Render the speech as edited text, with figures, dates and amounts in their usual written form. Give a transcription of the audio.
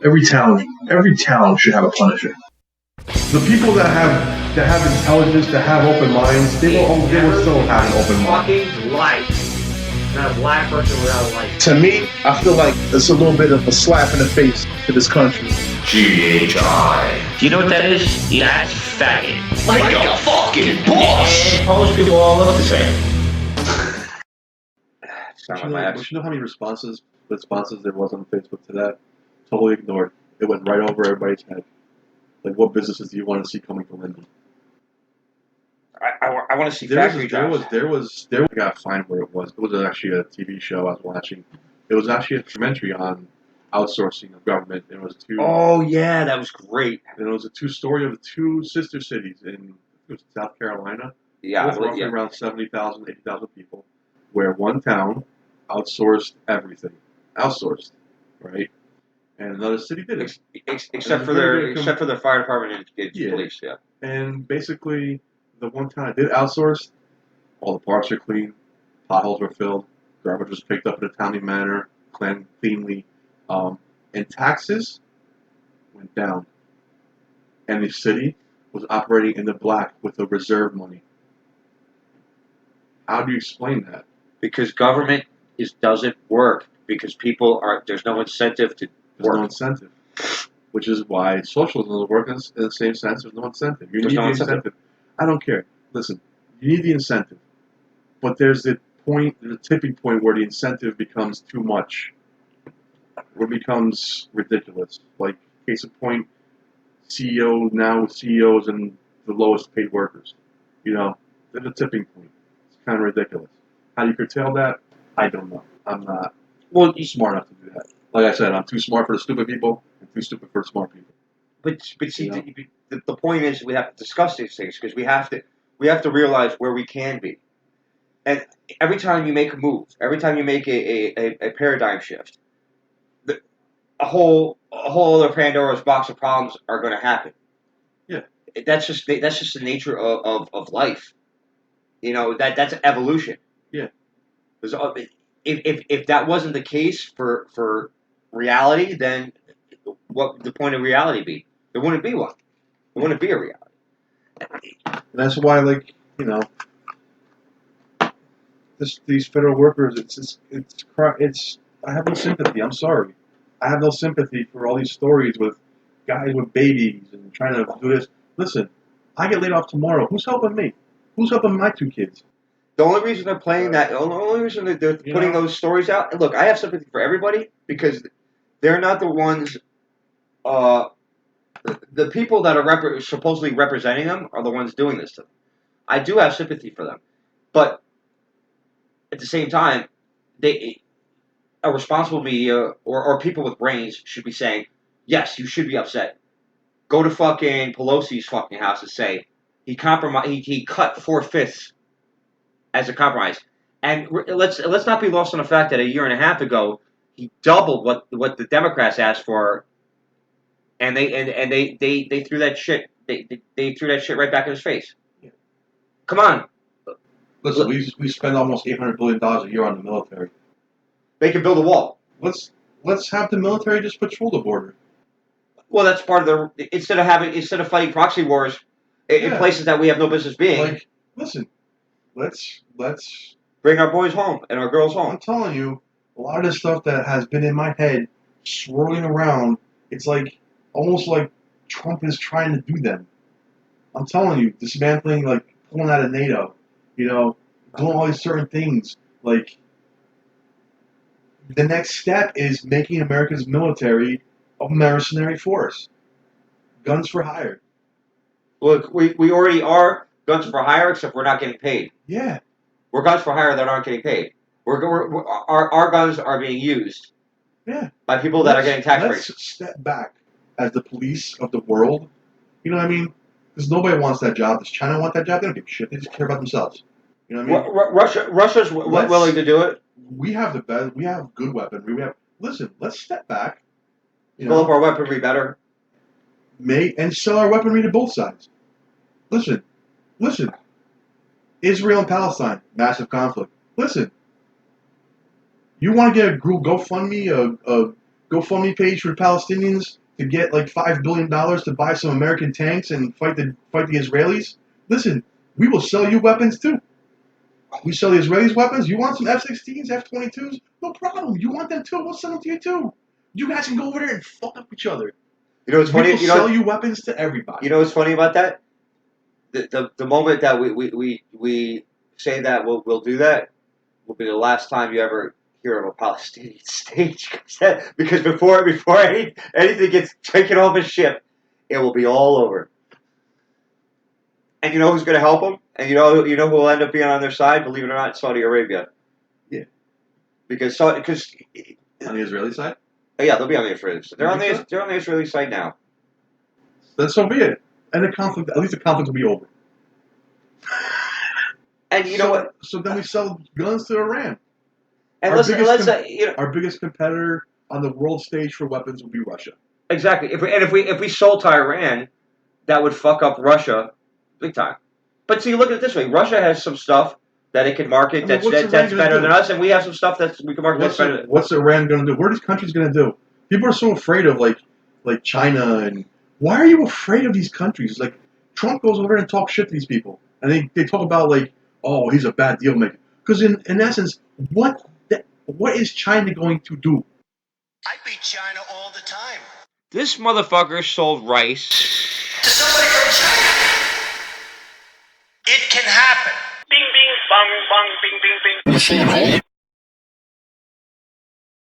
Every town should have a Punisher. The people that have intelligence, that have open minds, they will still have an open mind. Fucking life. Not a black person without a life. To me, I feel like it's a little bit of a slap in the face to this country. GHI. Do you know what that is? That's faggot. Like a fucking boss. And Polish people all look the same. But you know how many responses there was on Facebook to that? Totally ignored. It went right over everybody's head. Like, what businesses do you want to see coming from India? I want to see factory jobs. I gotta find where it was. It was actually a TV show I was watching. It was actually a documentary on outsourcing of government. It was Oh yeah, that was great. And it was a story of the two sister cities in South Carolina. Yeah, roughly around 70,000, 80,000 people, where one town outsourced everything, right? And another city did it, except for their fire department and police. Yeah. And basically, the one town that did outsource, all the parks were clean, potholes were filled, garbage was picked up in a timely manner, cleanly, and taxes went down. And the city was operating in the black with the reserve money. How do you explain that? Because government doesn't work. Because there's no incentive to work. There's no incentive. Which is why socialism doesn't work in the same sense. There's no incentive. You need the incentive. I don't care. Listen, you need the incentive. But there's a tipping point where the incentive becomes too much. Where it becomes ridiculous. Like, case in point, CEOs and the lowest paid workers. You know, there's a tipping point. It's kind of ridiculous. How do you curtail that? I don't know. I'm not smart enough to do that. Like I said, I'm too smart for the stupid people and too stupid for the smart people. But see, the point is we have to discuss these things because we have to realize where we can be. And every time you make a move, every time you make a paradigm shift, a whole other Pandora's box of problems are going to happen. Yeah, that's just the nature of life. You know, that's evolution. Yeah. If that wasn't the case for reality, then what would the point of reality be? There wouldn't be one. There wouldn't be a reality. And that's why, like, you know, these federal workers, it's I have no sympathy. I'm sorry. I have no sympathy for all these stories with guys with babies and trying to do this. Listen, I get laid off tomorrow. Who's helping me? Who's helping my two kids? The only reason they're playing that, the only reason that they're putting those stories out, and look, I have sympathy for everybody because they're not the ones, the people that are supposedly representing them are the ones doing this to them. I do have sympathy for them. But at the same time, a responsible media or people with brains should be saying, yes, you should be upset. Go to fucking Pelosi's fucking house and say, he cut 4/5 as a compromise. And let's not be lost on the fact that a year and a half ago he doubled what the Democrats asked for, and they threw that shit they threw that shit right back in his face. Yeah. Come on. Listen, we spend almost $800 billion a year on the military. They can build a wall. Let's have the military just patrol the border. Well, that's part of instead of fighting proxy wars in places that we have no business being. Like, listen. Let's bring our boys home and our girls home. I'm telling you, a lot of this stuff that has been in my head, swirling around, it's like almost like Trump is trying to do them. I'm telling you, dismantling, like pulling out of NATO, you know, doing all these certain things. Like, the next step is making America's military a mercenary force. Guns for hire. Look, we already are guns for hire, except we're not getting paid. Yeah. We're guns for hire that aren't getting paid. Our guns are being used. Yeah. By people that are getting tax breaks. Let's step back as the police of the world. You know what I mean? Because nobody wants that job. Does China want that job? They don't give a shit. They just care about themselves. You know what I mean? Russia's willing to do it. We have the best. We have good weaponry. Listen. Let's step back. Build up our weaponry better. And sell our weaponry to both sides. Listen. Israel and Palestine, massive conflict. Listen. You want to get a GoFundMe, GoFundMe page for the Palestinians to get like $5 billion to buy some American tanks and fight the Israelis. Listen, we will sell you weapons too. We sell the Israelis weapons. You want some F-16s, F-22s? No problem. You want them too? We'll send them to you too. You guys can go over there and fuck up each other. You know what's funny? We will sell you weapons to everybody. You know what's funny about that? The moment that we say that we'll do that will be the last time you ever hear of a Palestinian state, because before anything gets taken off a ship, it will be all over. And you know who's going to help them? And you know who will end up being on their side? Believe it or not, Saudi Arabia. Yeah. Because on the Israeli side. Yeah, they'll be on the Israeli side. They're on the Israeli side now. Then so be it. And at least the conflict will be over. And you know what? So then we sell guns to Iran. And let's say our biggest competitor on the world stage for weapons will be Russia. Exactly. If we sold to Iran, that would fuck up Russia big time. But see, look at it this way: Russia has some stuff that it can market that's better than us, and we have some stuff that we can market that's better. What's Iran going to do? What are these countries going to do? People are so afraid of like China, and why are you afraid of these countries? Like Trump goes over and talks shit to these people, and they talk about like, oh, he's a bad deal maker. Because in essence, what is China going to do? I beat China all the time. This motherfucker sold rice to somebody from China. It can happen. Bing, bing, bong, bong, bing, bing, bing.